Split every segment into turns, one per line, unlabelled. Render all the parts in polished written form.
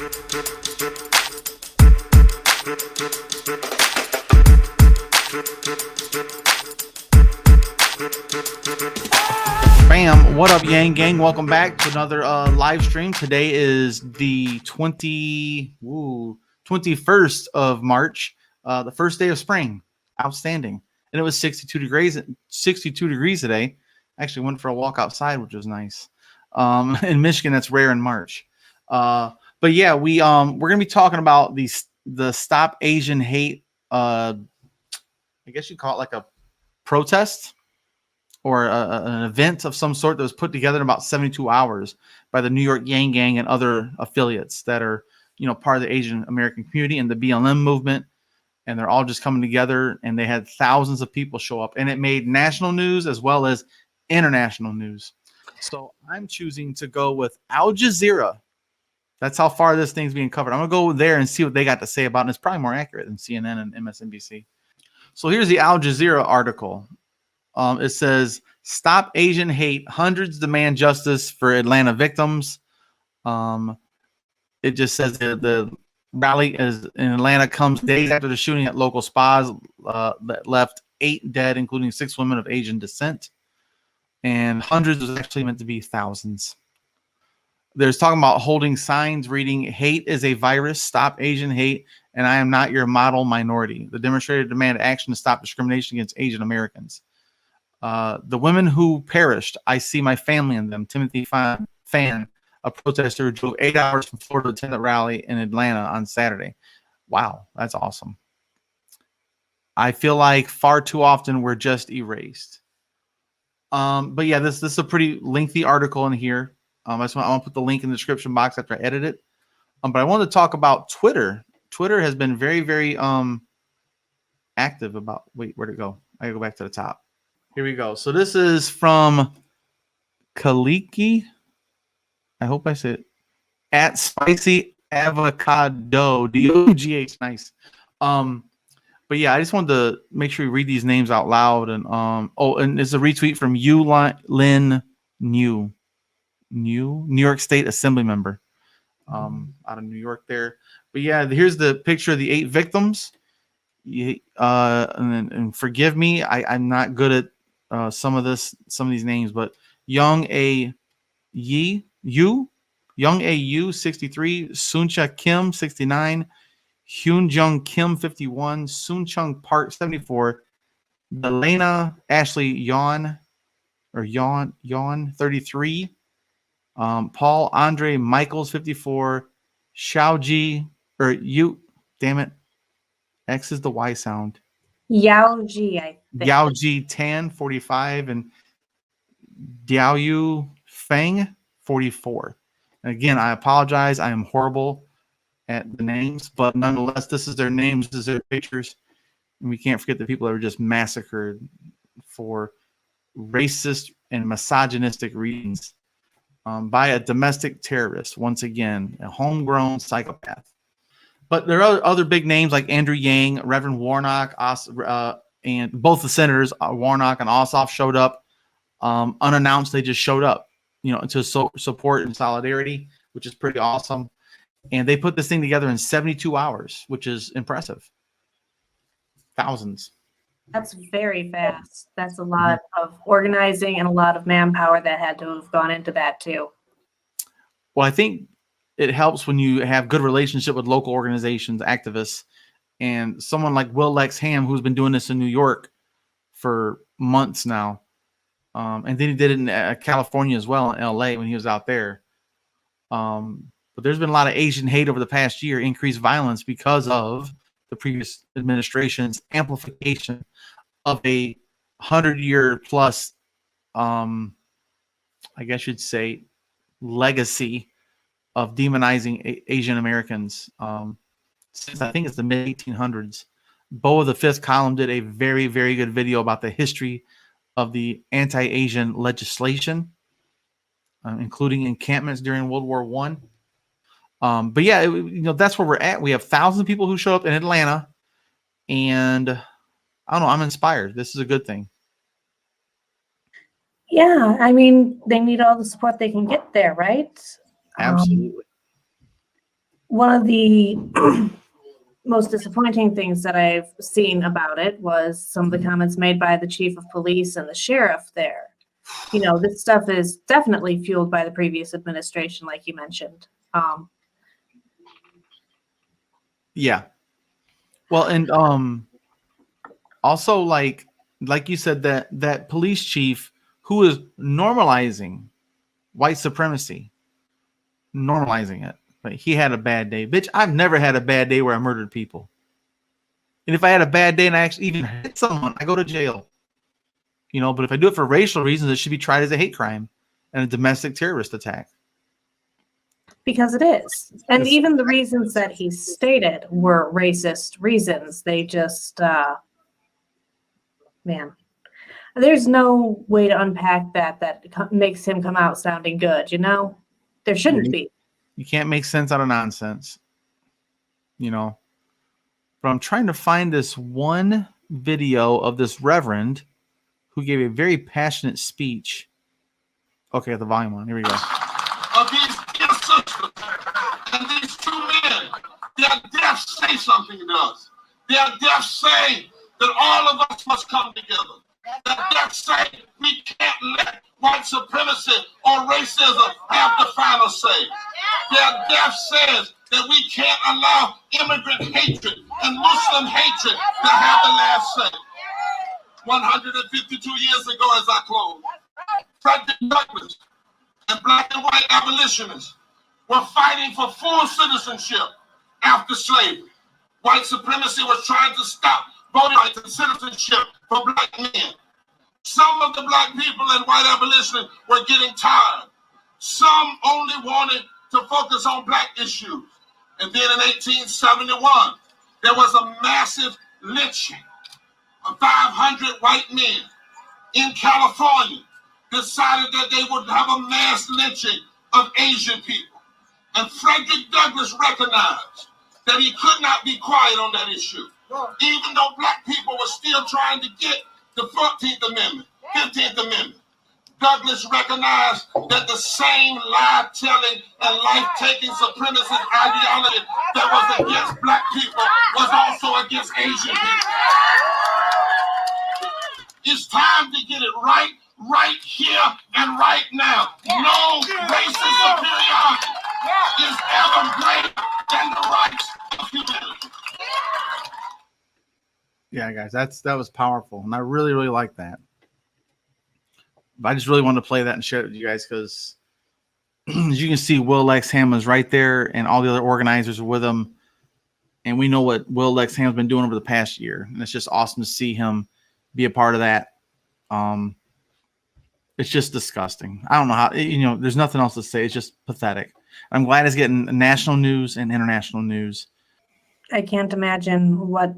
Bam, what up, Yang Gang? Welcome back to another live stream. Today is the 21st of March, the first day of spring. Outstanding. And it was 62 degrees today. Actually went for a walk outside, which was nice. In Michigan, that's rare in March. But yeah, we're gonna be talking about the Stop Asian Hate. I guess you call it like a protest or an event of some sort that was put together in about 72 hours by the New York Yang Gang and other affiliates that are, part of the Asian American community and the BLM movement. And they're all just coming together, and they had thousands of people show up, and it made national news as well as international news. So I'm choosing to go with Al Jazeera. That's how far this thing's being covered. I'm gonna go there and see what they got to say about it. And it's probably more accurate than CNN and MSNBC. So here's the Al Jazeera article. It says, "Stop Asian Hate. Hundreds demand justice for Atlanta victims." It just says the rally is in Atlanta comes days after the shooting at local spas that left 8 dead, including 6 women of Asian descent. And hundreds was actually meant to be thousands. There's talking about holding signs reading, "Hate is a virus. Stop Asian hate. And I am not your model minority." The demonstrators demand action to stop discrimination against Asian Americans. The women who perished, I see my family in them. Timothy Fan, a protester who drove 8 hours from Florida to attend the rally in Atlanta on Saturday. Wow, that's awesome. I feel like far too often we're just erased. But yeah, this is a pretty lengthy article in here. I want to put the link in the description box after I edit it. But I wanted to talk about Twitter. Twitter has been very, very active about. Wait, where'd it go? I gotta go back to the top. Here we go. So this is from Kaliki. I hope I said at Spicy Avocado DOGH. Nice. But yeah, I just wanted to make sure we read these names out loud. And and it's a retweet from Lin New York State Assembly member out of New York there. But yeah, here's the picture of the 8 victims. And forgive me, I'm not good at some of these names, but Young A Yu 63, Suncha Kim 69, Hyun Jung Kim 51, Soon Chung Park 74, Delana Ashley Yon 33, Paul Andre Michaels 54, Xiaoji damn it, X is the Y sound.
Yaoji, I think.
Yaoji Tan 45 and Diaoyu Feng 44. And again, I apologize. I am horrible at the names, but nonetheless, this is their names, this is their pictures. And we can't forget the people that were just massacred for racist and misogynistic reasons by a domestic terrorist. Once again, a homegrown psychopath. But there are other big names like Andrew Yang, Reverend Warnock, and both the senators, Warnock and Ossoff, showed up unannounced. They just showed up, to support and solidarity, which is pretty awesome. And they put this thing together in 72 hours, which is impressive. Thousands.
That's very fast. That's a lot of organizing and a lot of manpower that had to have gone into that too.
Well, I think it helps when you have good relationship with local organizations, activists, and someone like Lex Ham, who's been doing this in New York for months now. And then he did it in California as well, in LA when he was out there. But there's been a lot of Asian hate over the past year, increased violence because of the previous administration's amplification of a 100-year plus, I guess you'd say, legacy of demonizing Asian Americans since I think it's the mid-1800s. Bo of the Fifth Column did a very, very good video about the history of the anti-Asian legislation, including encampments during World War I. But yeah, that's where we're at. We have thousands of people who show up in Atlanta, and I don't know, I'm inspired. This is a good thing.
Yeah, I mean, they need all the support they can get there, right?
Absolutely.
One of the most disappointing things that I've seen about it was some of the comments made by the chief of police and the sheriff there. You know, this stuff is definitely fueled by the previous administration, like you mentioned.
Yeah. Well, and also like you said, that police chief who is normalizing white supremacy, normalizing it. But he had a bad day. Bitch, I've never had a bad day where I murdered people. And if I had a bad day and I actually even hit someone, I go to jail. You know, but if I do it for racial reasons, it should be tried as a hate crime and a domestic terrorist attack.
Because it is. And even the reasons that he stated were racist reasons. They just, man, there's no way to unpack that makes him come out sounding good, you know? There shouldn't be.
You can't make sense out of nonsense, you know? But I'm trying to find this one video of this reverend who gave a very passionate speech. Okay, the volume on. Here we go.
Of these dear sisters and these two men, their deaths say something to us. Their deaths say that all of us must come together. Their deaths say we can't let white supremacy or racism have the final say. Their death says that we can't allow immigrant hatred and Muslim hatred to have the last say. 152 years ago, as I close, Frederick Douglass and black and white abolitionists were fighting for full citizenship after slavery. White supremacy was trying to stop voting rights and citizenship for black men. Some of the black people and white abolitionists were getting tired. Some only wanted to focus on black issues. And then in 1871, there was a massive lynching of 500 white men in California decided that they would have a mass lynching of Asian people. And Frederick Douglass recognized that he could not be quiet on that issue. Even though black people were still trying to get the 14th Amendment, 15th Amendment, Douglass recognized that the same lie-telling and life-taking supremacist ideology that was against black people was also against Asian people. It's time to get it right here and right now. No racist superiority is ever greater than the rights of humanity.
Yeah, guys, that was powerful, and I really, really like that. But I just really wanted to play that and share it with you guys because, as you can see, Lex Ham is right there, and all the other organizers are with him. And we know what Lex Ham's been doing over the past year, and it's just awesome to see him be a part of that. It's just disgusting. I don't know how, there's nothing else to say. It's just pathetic. I'm glad it's getting national news and international news.
I can't imagine what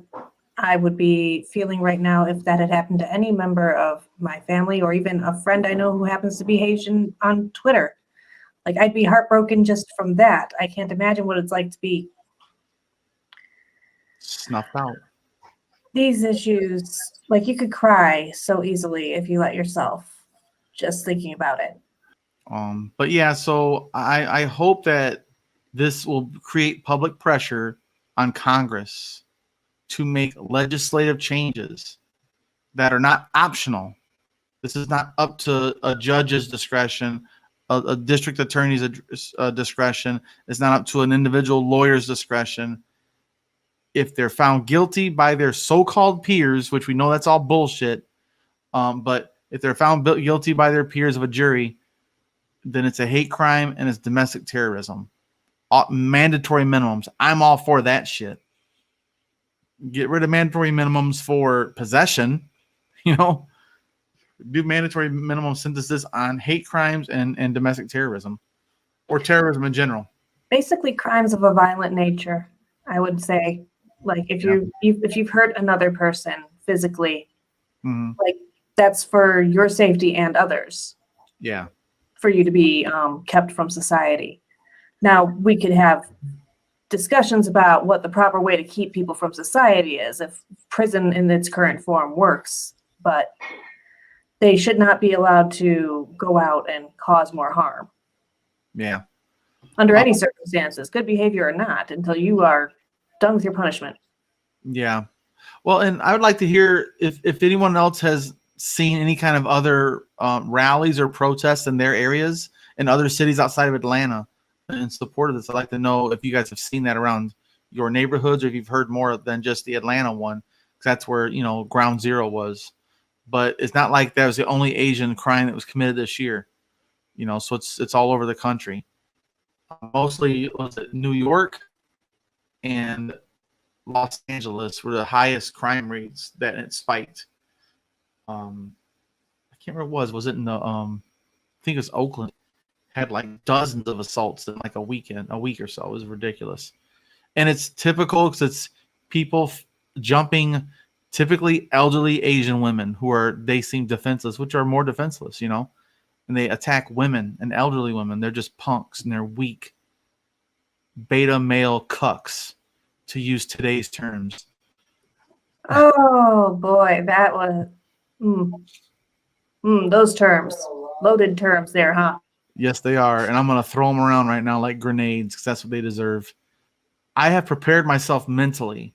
I would be feeling right now if that had happened to any member of my family or even a friend I know who happens to be Haitian on Twitter. Like, I'd be heartbroken just from that. I can't imagine what it's like to be
snuffed out.
These issues, like, you could cry so easily if you let yourself, just thinking about it.
But yeah, so I hope that this will create public pressure on Congress to make legislative changes that are not optional. This is not up to a judge's discretion, a district attorney's discretion. It's not up to an individual lawyer's discretion. If they're found guilty by their so-called peers, which we know that's all bullshit, but if they're found guilty by their peers of a jury, then it's a hate crime and it's domestic terrorism. Mandatory minimums. I'm all for that shit. Get rid of mandatory minimums for possession. Do mandatory minimum sentences on hate crimes and domestic terrorism, or terrorism in general.
Basically, crimes of a violent nature, I would say. Like, if you've hurt another person physically, like, that's for your safety and others.
Yeah. For
you to be kept from society. Now, we could have discussions about what the proper way to keep people from society is, if prison in its current form works, but they should not be allowed to go out and cause more harm.
Yeah.
under any circumstances, good behavior or not, until you are done with your punishment.
Yeah. Well, and I would like to hear if anyone else has seen any kind of other rallies or protests in their areas in other cities outside of Atlanta in support of this. I'd like to know if you guys have seen that around your neighborhoods or if you've heard more than just the Atlanta one, because that's where, you know, ground zero was. But it's not like that was the only Asian crime that was committed this year, you know, so it's all over the country. Mostly was it New York and Los Angeles were the highest crime rates that it spiked. I can't remember what it was. Was it in the I think it was Oakland, had like dozens of assaults in like a week or so. It was ridiculous. And it's typical because it's people jumping, typically elderly Asian women they seem defenseless, which are more defenseless, you know, and they attack women and elderly women. They're just punks and they're weak beta male cucks, to use today's terms.
Oh boy, that was those terms, loaded terms there, huh?
Yes, they are. And I'm going to throw them around right now like grenades because that's what they deserve. I have prepared myself mentally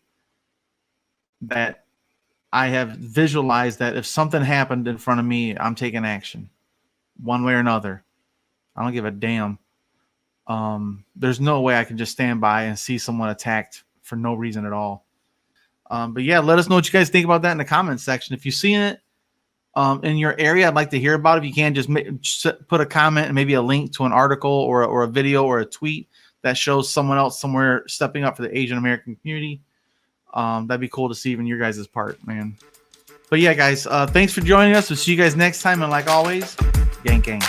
that I have visualized that if something happened in front of me, I'm taking action one way or another. I don't give a damn. There's no way I can just stand by and see someone attacked for no reason at all. But yeah, let us know what you guys think about that in the comments section. If you've seen it in your area, I'd like to hear about it. If you can, just put a comment and maybe a link to an article or a video or a tweet that shows someone else somewhere stepping up for the Asian American community. That'd be cool to see even your guys' part, man. But yeah, guys, thanks for joining us. We'll see you guys next time. And like always, gang, gang.